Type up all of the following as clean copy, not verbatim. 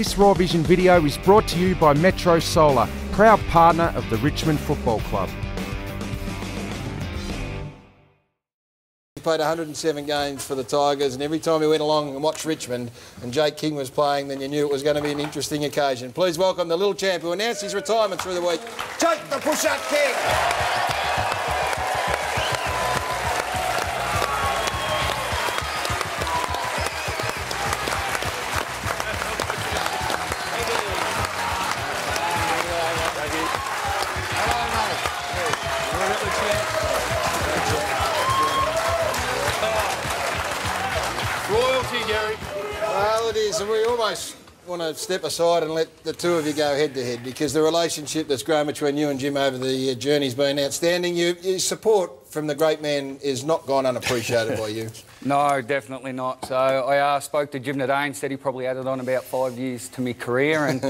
This Raw Vision video is brought to you by Metro Solar, proud partner of the Richmond Football Club. He played 107 games for the Tigers, and every time he went along and watched Richmond and Jake King was playing, then you knew it was going to be an interesting occasion. Please welcome the little champ who announced his retirement through the week, Jake the Push-Up King. Well, it is, and we almost want to step aside and let the two of you go head-to-head, because the relationship that's grown between you and Jim over the journey's been outstanding. Your support from the great man is not gone unappreciated by you. No, definitely not. So I spoke to Jim today and said he probably added on about 5 years to my career, and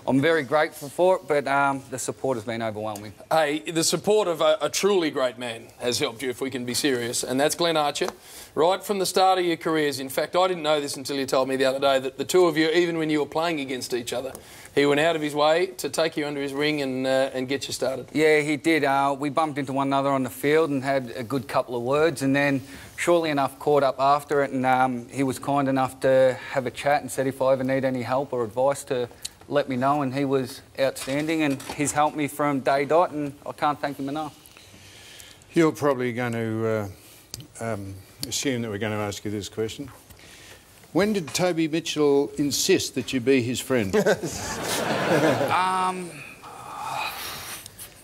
I'm very grateful for it, but the support has been overwhelming. Hey, the support of a truly great man has helped you, if we can be serious, and that's Glenn Archer. Right from the start of your careers, in fact, I didn't know this until you told me the other day, that the two of you, even when you were playing against each other, he went out of his way to take you under his wing and get you started. Yeah, he did. We bumped into one another on the field and had a good couple of words, and then shortly enough caught up after it, and he was kind enough to have a chat and said if I ever need any help or advice to let me know, and he was outstanding, and he's helped me from day dot, and I can't thank him enough. You're probably going to assume that we're going to ask you this question. When did Toby Mitchell insist that you be his friend?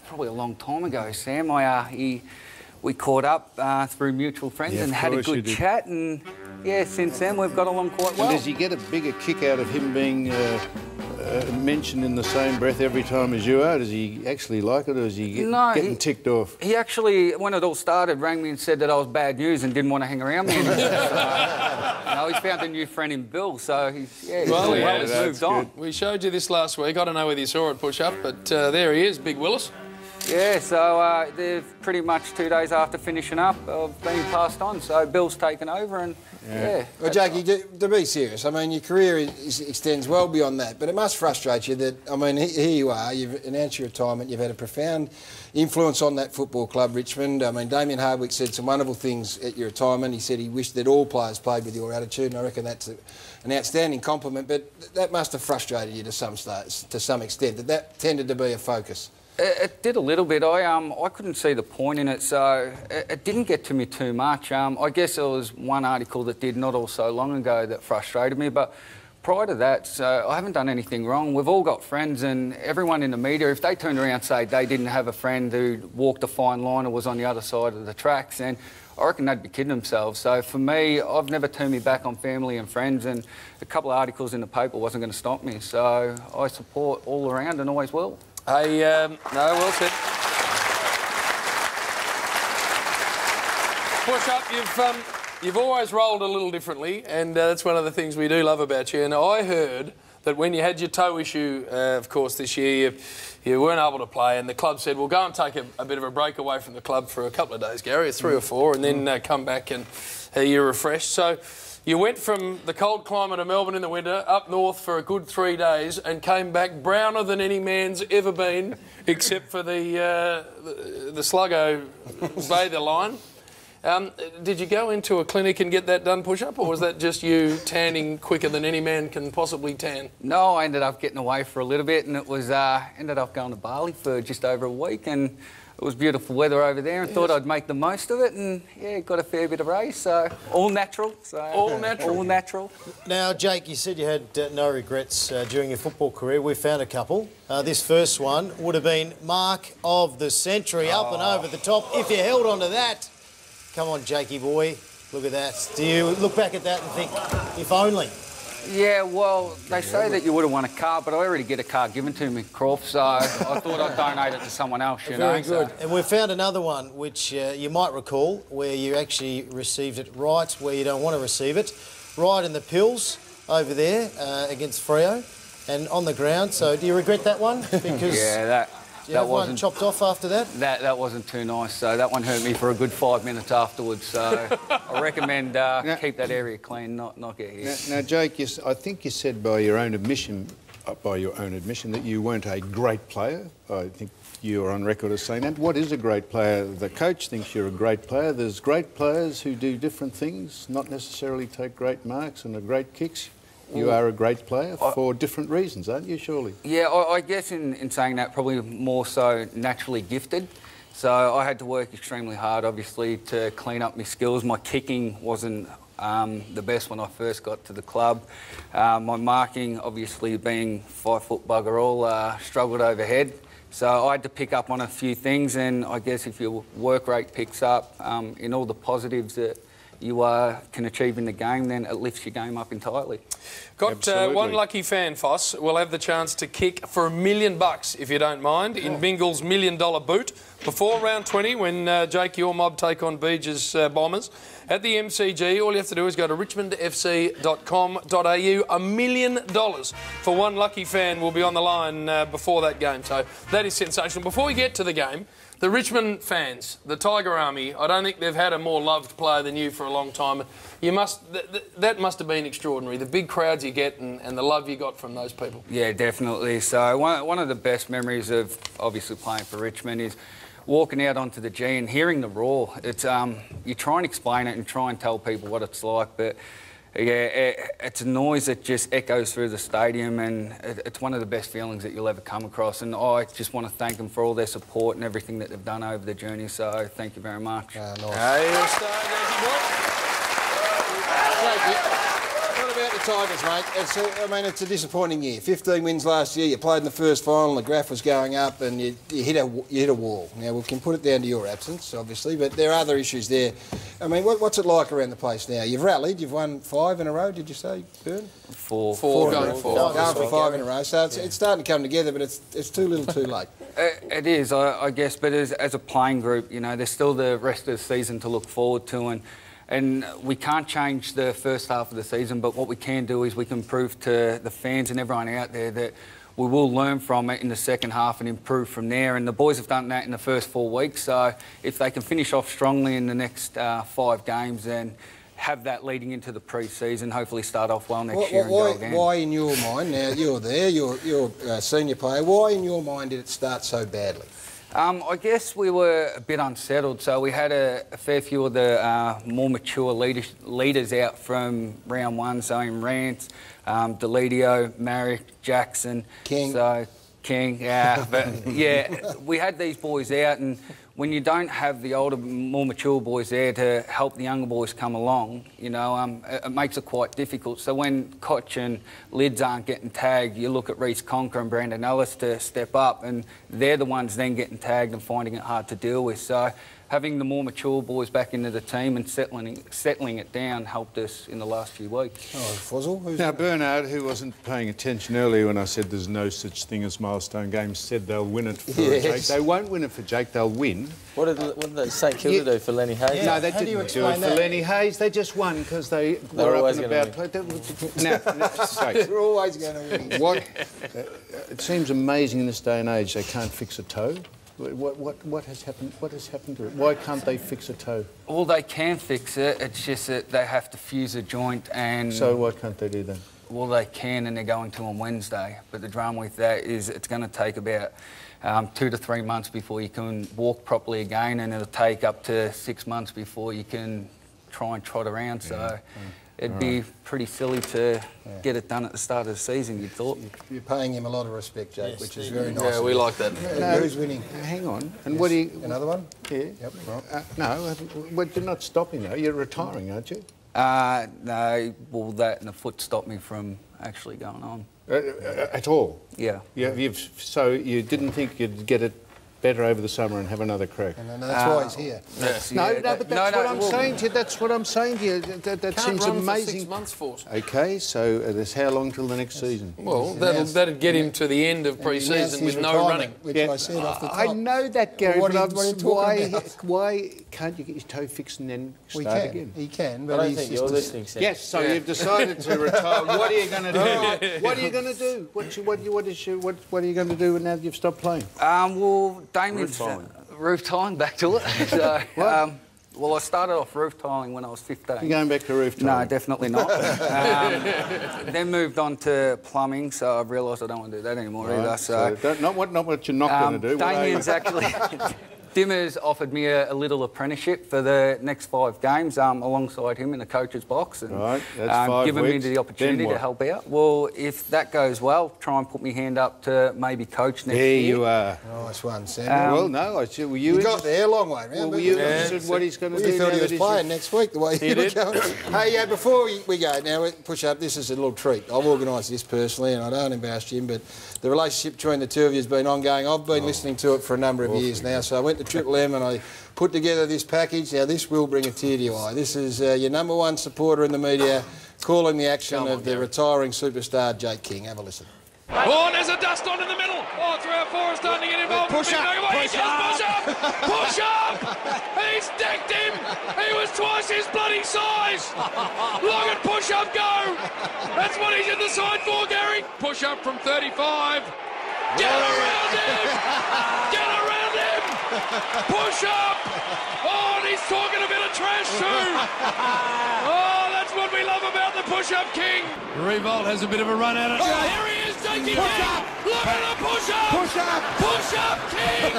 Probably a long time ago, Sam. We caught up through mutual friends and had a good chat, and yeah, since then we've got along quite well. And does he get a bigger kick out of him being mentioned in the same breath every time as you are? Does he actually like it, or is he getting ticked off? He actually, when it all started, rang me and said that I was bad news and didn't want to hang around me anymore. So, he's found a new friend in Bill, so he's moved on. We showed you this last week. I don't know whether you saw it push up, but there he is, Big Willis. Yeah, so they're pretty much 2 days after finishing up of being passed on, so Bill's taken over, and yeah. Well, Jackie, to be serious, I mean, your career extends well beyond that, but it must frustrate you that, I mean, here you are, you've announced your retirement, you've had a profound influence on that football club, Richmond. I mean, Damien Hardwick said some wonderful things at your retirement. He said he wished that all players played with your attitude, and I reckon that's an outstanding compliment, but that must have frustrated you to some extent, that tended to be a focus. It did a little bit. I couldn't see the point in it, so it didn't get to me too much. I guess there was one article that did not all so long ago that frustrated me, but prior to that, so I haven't done anything wrong. We've all got friends, and everyone in the media, if they turned around and say they didn't have a friend who walked a fine line or was on the other side of the tracks, and I reckon they'd be kidding themselves. So for me, I've never turned me back on family and friends, and a couple of articles in the paper wasn't going to stop me. So I support all around and always will. Hey, no, well said. Push up, you've always rolled a little differently, and that's one of the things we do love about you. And I heard that when you had your toe issue, of course, this year, you weren't able to play, and the club said, well, go and take a bit of a break away from the club for a couple of days, Gary, 3 or 4, and then come back and you're refreshed. So you went from the cold climate of Melbourne in the winter up north for a good 3 days and came back browner than any man's ever been, except for the Sluggo bather line. Did you go into a clinic and get that done, push-up, or was that just you tanning quicker than any man can possibly tan? No, I ended up getting away for a little bit, and it was ended up going to Bali for just over a week, and it was beautiful weather over there, and thought I'd make the most of it, and yeah, got a fair bit of race, so all natural. So all natural. All natural. Now, Jake, you said you had no regrets during your football career. We found a couple. This first one would have been Mark of the Century, up and over the top. If you held on to that, come on, Jakey boy, look at that. Do you look back at that and think, if only? Yeah, well, they say that you would have won a car, but I already get a car given to me, Croft, so I thought I'd donate it to someone else, you know. Very good. And we found another one, which you might recall, where you actually received it right where you don't want to receive it, right in the pills over there against Freo and on the ground. So do you regret that one? Because yeah, Do you have one chopped off after that? That wasn't too nice, so that one hurt me for a good 5 minutes afterwards. So I recommend keep that area clean, not get hit. Now, Jake, I think you said by your own admission that you weren't a great player. I think you were on record as saying that. What is a great player? The coach thinks you're a great player. There's great players who do different things, not necessarily take great marks and are great kicks. You are a great player for different reasons, aren't you, surely? Yeah, I guess in saying that, probably more so naturally gifted. So I had to work extremely hard, obviously, to clean up my skills. My kicking wasn't the best when I first got to the club. My marking, obviously, being 5 foot bugger all, struggled overhead. So I had to pick up on a few things, and I guess if your work rate picks up in all the positives that you can achieve in the game, then it lifts your game up entirely. Got one lucky fan, Foss, will have the chance to kick for $1 million, if you don't mind, in Bingle's $1 million boot before round 20, when Jake, your mob take on Beege's Bombers. At the MCG, all you have to do is go to richmondfc.com.au. $1 million for one lucky fan will be on the line before that game. So that is sensational. Before we get to the game, the Richmond fans, the Tiger Army, I don't think they've had a more loved player than you for a long time. That must have been extraordinary, the big crowds you get and the love you got from those people. Yeah, definitely. So one of the best memories of obviously playing for Richmond is walking out onto the G and hearing the roar. It's you try and explain it and try and tell people what it's like, but yeah, it's a noise that just echoes through the stadium, and it's one of the best feelings that you'll ever come across. And I just want to thank them for all their support and everything that they've done over the journey. So thank you very much. Nice. What about the Tigers, mate? It's a disappointing year. 15 wins last year. You played in the first final. The graph was going up, and you hit a wall. Now we can put it down to your absence, obviously, but there are other issues there. I mean, what's it like around the place now? You've rallied. You've won 5 in a row. Did you say, Bern? Four. Going for 5 in a row. So it's starting to come together, but it's too little, too late. It is, I guess. But as a playing group, you know, there's still the rest of the season to look forward to, and we can't change the first half of the season, but what we can do is we can prove to the fans and everyone out there that we will learn from it in the second half and improve from there. And the boys have done that in the first 4 weeks. So if they can finish off strongly in the next 5 games, then have that leading into the pre-season, hopefully start off well next year and go again. Why in your mind, now you're there, you're a senior player, why in your mind did it start so badly? I guess we were a bit unsettled, so we had a fair few of the more mature leaders out from round 1, so in Rance, Deledio, Marrick, Jackson. King. So, King, but yeah, we had these boys out, and when you don't have the older, more mature boys there to help the younger boys come along, you know, it makes it quite difficult. So when Koch and Lids aren't getting tagged, you look at Reece Conker and Brandon Ellis to step up, and they're the ones then getting tagged and finding it hard to deal with. So having the more mature boys back into the team and settling it down helped us in the last few weeks. Oh, Fuzzle? Now, Bernard, who wasn't paying attention earlier when I said there's no such thing as milestone games, said they'll win it for Jake. They won't win it for Jake, they'll win. What did St Kilda do for Lenny Hayes? Yeah. No, they didn't do it for Lenny Hayes. They just won because they were up and about. They're always going to win. It seems amazing in this day and age they can't fix a toe. What has happened? What has happened to it? Why can't they fix a toe? Well, they can fix it. It's just that they have to fuse a joint and... So why can't they do that? Well, they can, and they're going to on Wednesday. But the drama with that is it's going to take about 2 to 3 months before you can walk properly again, and it'll take up to 6 months before you can try and trot around. So it'd be pretty silly to get it done at the start of the season, you'd thought. You're paying him a lot of respect, Jake, Yes, which is very nice. Yeah, we like that. Who's winning? Hang on. And what do you... Another one? Yeah. Yep. Right. No, you're not stopping though. You're retiring, aren't you? No, well, that and the foot stopped me from actually going on. At all? Yeah. So you didn't think you'd get it better over the summer and have another crack. And that's why he's here. No, but that's what I'm saying to you. That's what I'm saying to you. That seems run amazing. For 6 months for us. Okay, so there's how long till the next season? Well, that'd get him to the end of pre-season with no running. Which I said off the top. I know that, Gary, What but are you talking about? why can't you get your toe fixed and then start again? He can, I but don't he's think just you're listening, Sam. Yes, so you've decided to retire. What are you going to do? What are you going to do? What are you going to do now that you've stopped playing? Well, Damien's roof tiling, back to it. So, well, I started off roof tiling when I was 15. You're going back to roof tiling? No, definitely not. Then moved on to plumbing, so I've realised I don't want to do that anymore either. So not what you're not going to do. Damien's actually... Dimmer's offered me a little apprenticeship for the next 5 games alongside him in the coach's box and that's 5 given me weeks. the opportunity to help out. Well, if that goes well, try and put my hand up to maybe coach next year. There you are. Nice one, Sam. Well, no, I said, were you... You got there a long way round. Were you interested in what he's going to do? You thought he was playing next week, the way he was going. Hey, before we go, now, push up, this is a little treat. I've organised this personally, and I don't embarrass Jim, but the relationship between the two of you has been ongoing. I've been listening to it for a number of years now, so I went to Triple M and I put together this package. Now, this will bring a tear to your eye. This is your #1 supporter in the media calling the action of the retiring superstar Jake King. Have a listen. Oh, there's a dust on in the middle. Oh, 3 or 4 are starting to get involved. Push up. Push up. Push up. He's decked him. He was twice his bloody size. Long and push up go. That's what he's in the side for, Gary. Push up from 35. Get around him. Get around him. Push up. Oh, and he's talking a bit of trash too. Oh, that's what we love about the push-up king. Revolt has a bit of a run at it. Oh, here he is taking push it. up. Look at the push-up. Push up. Push-up king.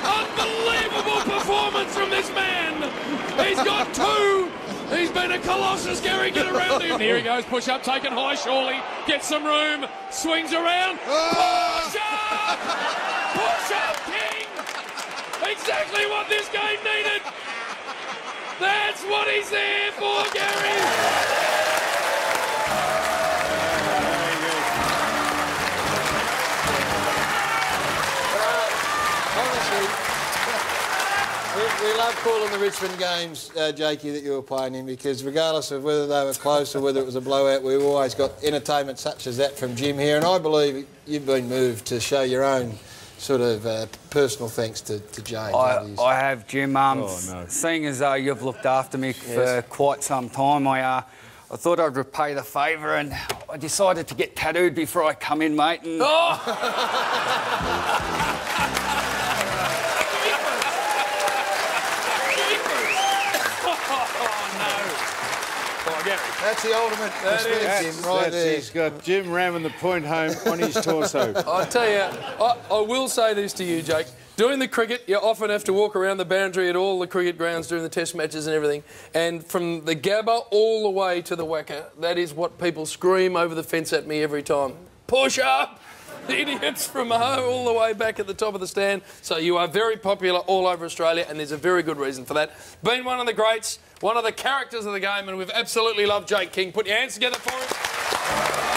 Unbelievable performance from this man. He's got 2. He's been a colossus, Gary. Get around him. Here he goes. Push-up taken high, surely. Gets some room. Swings around. Push-up. Push-up king. Exactly what this game needed. That's what he's there for, Gary. We love calling the Richmond games, Jakey, that you were playing in, because regardless of whether they were close or whether it was a blowout, we've always got entertainment such as that from Jim here, and I believe you've been moved to show your own sort of personal thanks to James. I have, Jim. Seeing as though you've looked after me for quite some time, I thought I'd repay the favour, and I decided to get tattooed before I come in, mate. And... That's the ultimate perspective right there. He's got Jim ramming the point home on his torso. I tell you, I will say this to you, Jake. Doing the cricket, you often have to walk around the boundary at all the cricket grounds during the test matches and everything. And from the Gabba all the way to the Wacker, that is what people scream over the fence at me every time. Push up! The idiots from home all the way back at the top of the stand. So you are very popular all over Australia, and there's a very good reason for that. Been one of the greats, one of the characters of the game, and we've absolutely loved Jake King. Put your hands together for him.